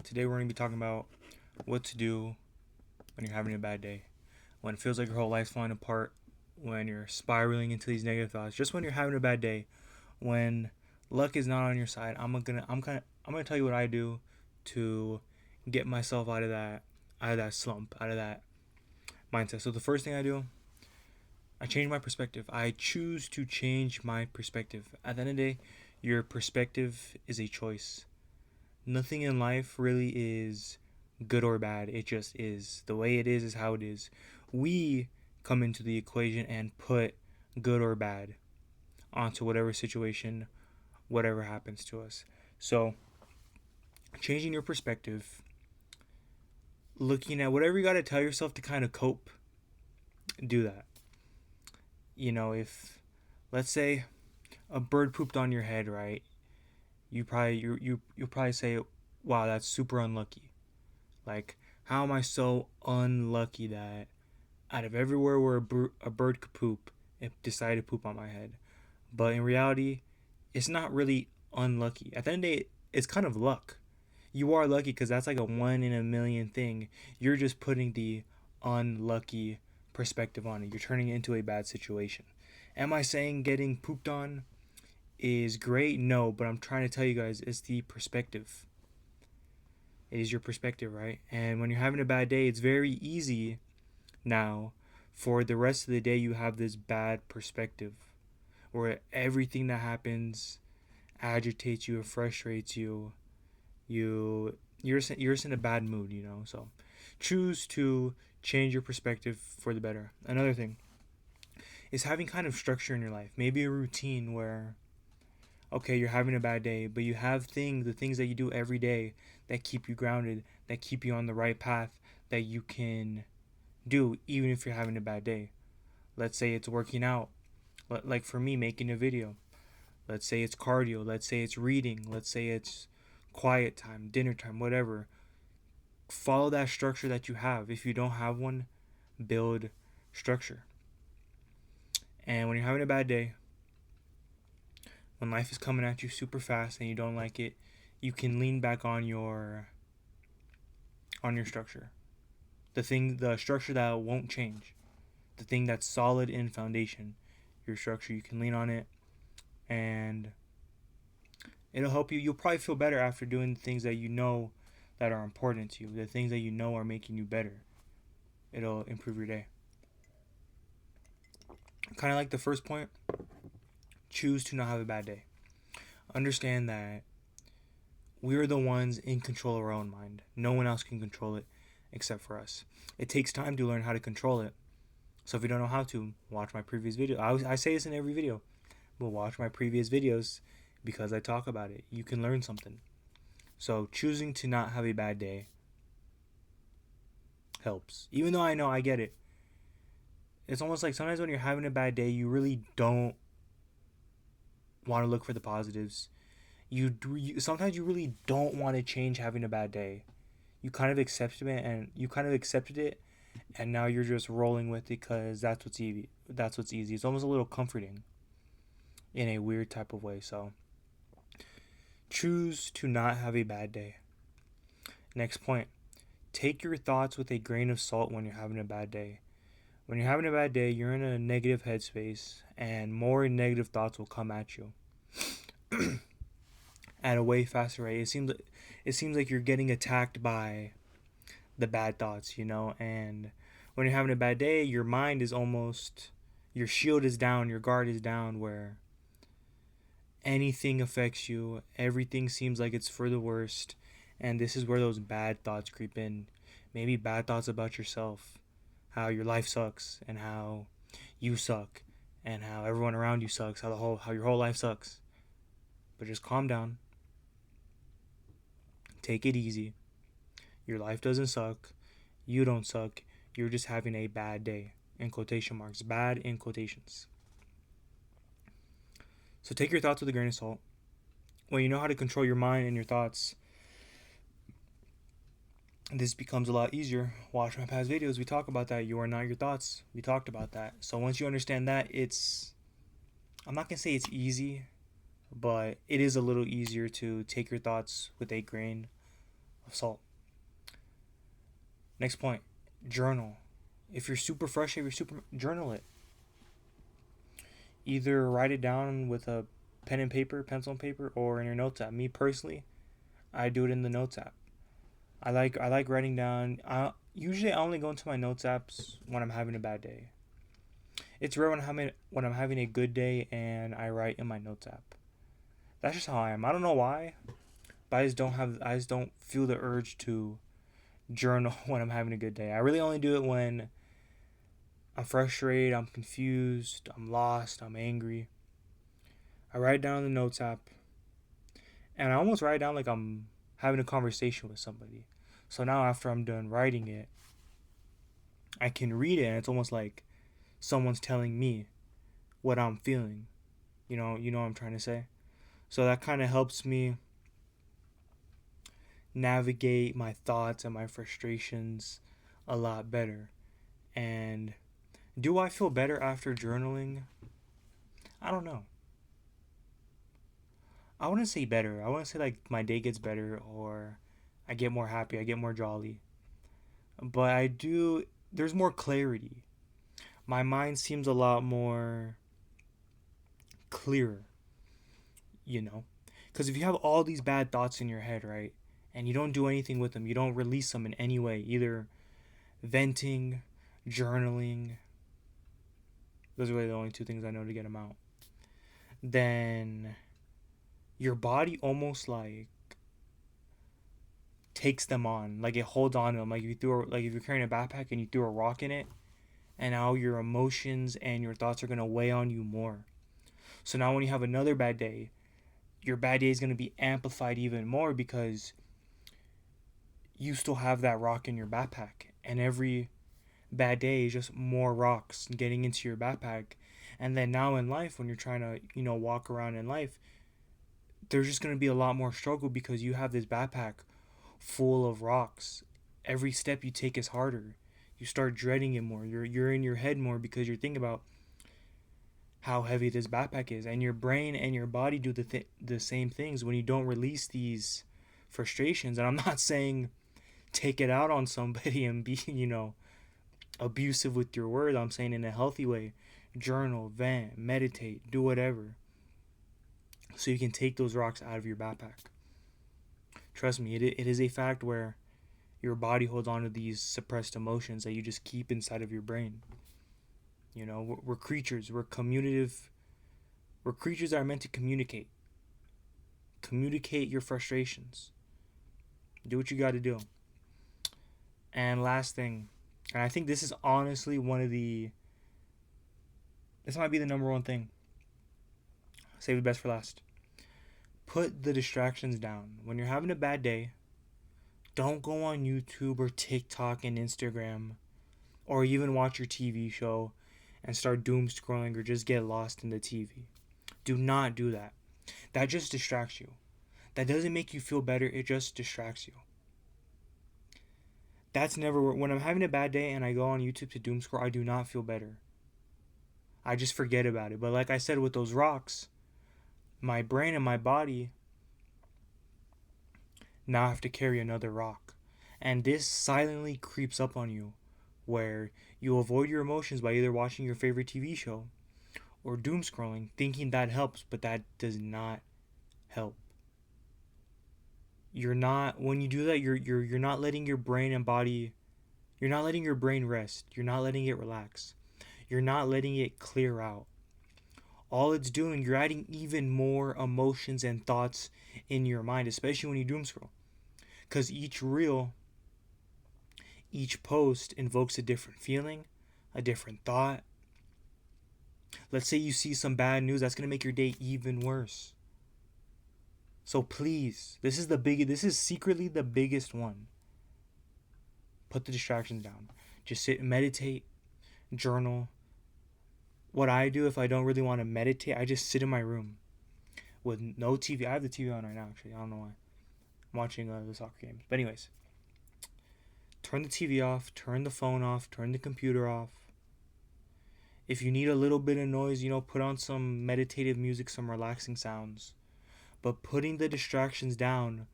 Today we're going to be talking about what to do when you're having a bad day, when it feels like your whole life's falling apart, when you're spiraling into these negative thoughts, just when you're having a bad day, when luck is not on your side. I'm gonna tell you what I do to get myself out of that slump, out of that mindset. So the first thing I do, I change my perspective. I choose to change my perspective. At the end of the day, your perspective is a choice. Nothing in life really is good or bad. It just is. The way it is how it is. We come into the equation and put good or bad onto whatever situation, whatever happens to us. So, changing your perspective, looking at whatever you got to tell yourself to kind of cope, do that. If let's say a bird pooped on your head, right? You'll probably say, "Wow, that's super unlucky." Like, how am I so unlucky that out of everywhere where a bird could poop, it decided to poop on my head? But in reality, it's not really unlucky. At the end of the day, it's kind of luck. You are lucky because that's like a one in a million thing. You're just putting the unlucky perspective on it. You're turning it into a bad situation. Am I saying getting pooped on is great? No, but I'm trying to tell you guys it's the perspective. It is your perspective, right? And when you're having a bad day, it's very easy now for the rest of the day you have this bad perspective where everything that happens agitates you or frustrates you. You're just in a bad mood. So choose to change your perspective for the better. Another thing is having kind of structure in your life. Maybe a routine where okay, you're having a bad day, but you have the things that you do every day that keep you grounded, that keep you on the right path, that you can do even if you're having a bad day. Let's say it's working out, like for me, making a video. Let's say it's cardio. Let's say it's reading. Let's say it's quiet time, dinner time, whatever. Follow that structure that you have. If you don't have one, build structure. And when you're having a bad day, when life is coming at you super fast and you don't like it, you can lean back on your structure. The structure that won't change. The thing that's solid in foundation. Your structure, you can lean on it and it'll help you. You'll probably feel better after doing the things that you know that are important to you, the things that you know are making you better. It'll improve your day. Kind of like the first point, choose to not have a bad day. Understand that we're the ones in control of our own mind. No one else can control it except for us. It takes time to learn how to control it. So if you don't know how to, watch my previous video. I say this in every video, but watch my previous videos because I talk about it. You can learn something. So choosing to not have a bad day helps. Even though I know I get it. It's almost like sometimes when you're having a bad day, you really don't want to look for the positives. Sometimes you really don't want to change having a bad day. You kind of accepted it and now you're just rolling with it because that's what's easy. It's almost a little comforting in a weird type of way. So choose to not have a bad day. Next point, take your thoughts with a grain of salt when you're having a bad day. When you're having a bad day, you're in a negative headspace and more negative thoughts will come at you at a way faster rate. It seems like you're getting attacked by the bad thoughts. And when you're having a bad day, your mind is almost, your shield is down, your guard is down, where anything affects you, everything seems like it's for the worst, and this is where those bad thoughts creep in. Maybe bad thoughts about yourself, how your life sucks, and how you suck, and how everyone around you sucks, how your whole life sucks. But just calm down, take it easy. Your life doesn't suck. You don't suck. You're just having a bad day. In quotation marks. Bad in quotations. So take your thoughts with a grain of salt. When you know how to control your mind and your thoughts, this becomes a lot easier. Watch my past videos. We talk about that. You are not your thoughts. We talked about that. So once you understand that, I'm not going to say it's easy, but it is a little easier to take your thoughts with a grain of salt. Next point, journal. If you're super frustrated, you're super journal it. Either write it down with a pen and paper, pencil and paper, or in your notes app. Me personally, I do it in the notes app. I like writing down. Usually I only go into my notes apps when I'm having a bad day. It's rare when I'm having a good day and I write in my notes app. That's just how I am. I don't know why, but I just don't feel the urge to journal when I'm having a good day. I really only do it when I'm frustrated, I'm confused, I'm lost, I'm angry. I write it down in the notes app, and I almost write it down like I'm having a conversation with somebody. So now after I'm done writing it, I can read it, and it's almost like someone's telling me what I'm feeling. You know what I'm trying to say. So that kind of helps me navigate my thoughts and my frustrations a lot better. And do I feel better after journaling? I don't know. I wouldn't say better. I wouldn't say like my day gets better or I get more happy, I get more jolly. But I do, there's more clarity. My mind seems a lot more clearer, you know? Because if you have all these bad thoughts in your head, right, and you don't do anything with them, you don't release them in any way, either venting, journaling, those are really the only two things I know to get them out, then your body almost like takes them on, like it holds on to them. Like if you're carrying a backpack and you threw a rock in it, and now your emotions and your thoughts are gonna weigh on you more. So now when you have another bad day, your bad day is gonna be amplified even more because you still have that rock in your backpack, and every bad day is just more rocks getting into your backpack. And then now in life, when you're trying to walk around in life, there's just gonna be a lot more struggle because you have this backpack full of rocks. Every step you take is harder. You start dreading it more. You're in your head more because you're thinking about how heavy this backpack is, and your brain and your body do the same things when you don't release these frustrations. And I'm not saying take it out on somebody and be abusive with your words. I'm saying in a healthy way. Journal, vent, meditate, do whatever, so you can take those rocks out of your backpack. Trust me, it is a fact where your body holds on to these suppressed emotions that you just keep inside of your brain. We're creatures. We're creatures that are meant to communicate. Communicate your frustrations. Do what you got to do. And last thing, and I think this is honestly this might be the number one thing. Save the best for last. Put the distractions down. When you're having a bad day, don't go on YouTube or TikTok and Instagram or even watch your TV show and start doom scrolling or just get lost in the TV. Do not do that. That just distracts you. That doesn't make you feel better, it just distracts you. That's never when I'm having a bad day and I go on YouTube to doom scroll, I do not feel better. I just forget about it. But like I said with those rocks, my brain and my body now have to carry another rock. And this silently creeps up on you where you avoid your emotions by either watching your favorite TV show or doom scrolling, thinking that helps, but that does not help. You're not when you do that, you're not letting your brain and body, you're not letting your brain rest. You're not letting it relax. You're not letting it clear out. All it's doing, you're adding even more emotions and thoughts in your mind, especially when you doom scroll. Because each reel, each post invokes a different feeling, a different thought. Let's say you see some bad news, that's going to make your day even worse. So please, this is secretly the biggest one. Put the distractions down. Just sit and meditate, journal. What I do if I don't really want to meditate, I just sit in my room with no TV. I have the TV on right now, actually. I don't know why. I'm watching the soccer games. But anyways, turn the TV off, turn the phone off, turn the computer off. If you need a little bit of noise, put on some meditative music, some relaxing sounds. But putting the distractions down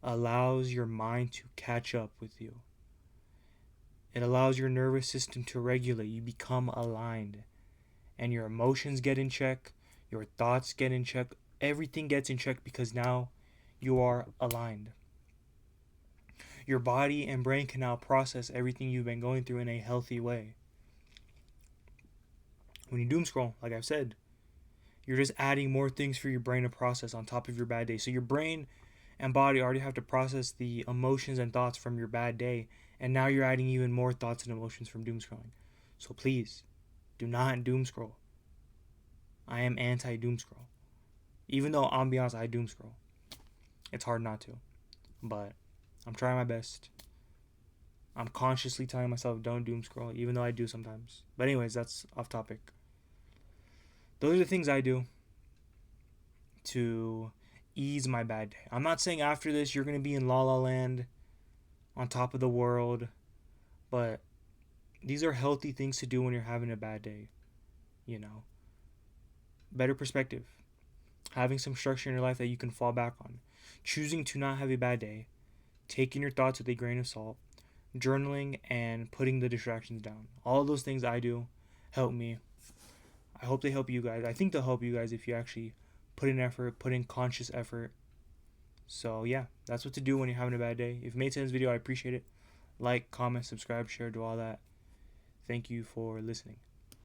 allows your mind to catch up with you. It allows your nervous system to regulate. You become aligned. And your emotions get in check. Your thoughts get in check. Everything gets in check because now you are aligned. Your body and brain can now process everything you've been going through in a healthy way. When you doom scroll, like I've said, you're just adding more things for your brain to process on top of your bad day. So your brain and body already have to process the emotions and thoughts from your bad day, and now you're adding even more thoughts and emotions from doom scrolling. So please, do not doom scroll. I am anti doom scroll. Even though, I'll be honest, I doom scroll. It's hard not to. But I'm trying my best. I'm consciously telling myself don't doom scroll, even though I do sometimes. But anyways, that's off topic. Those are the things I do to ease my bad day. I'm not saying after this you're going to be in La La Land on top of the world, but these are healthy things to do when you're having a bad day. You know, better perspective, having some structure in your life that you can fall back on, choosing to not have a bad day, taking your thoughts with a grain of salt, journaling, and putting the distractions down. All of those things I do help me. I hope they help you guys. I think they'll help you guys if you actually put in effort, put in conscious effort. So yeah, that's what to do when you're having a bad day. If you made sense video, I appreciate it. Like, comment, subscribe, share, do all that. Thank you for listening.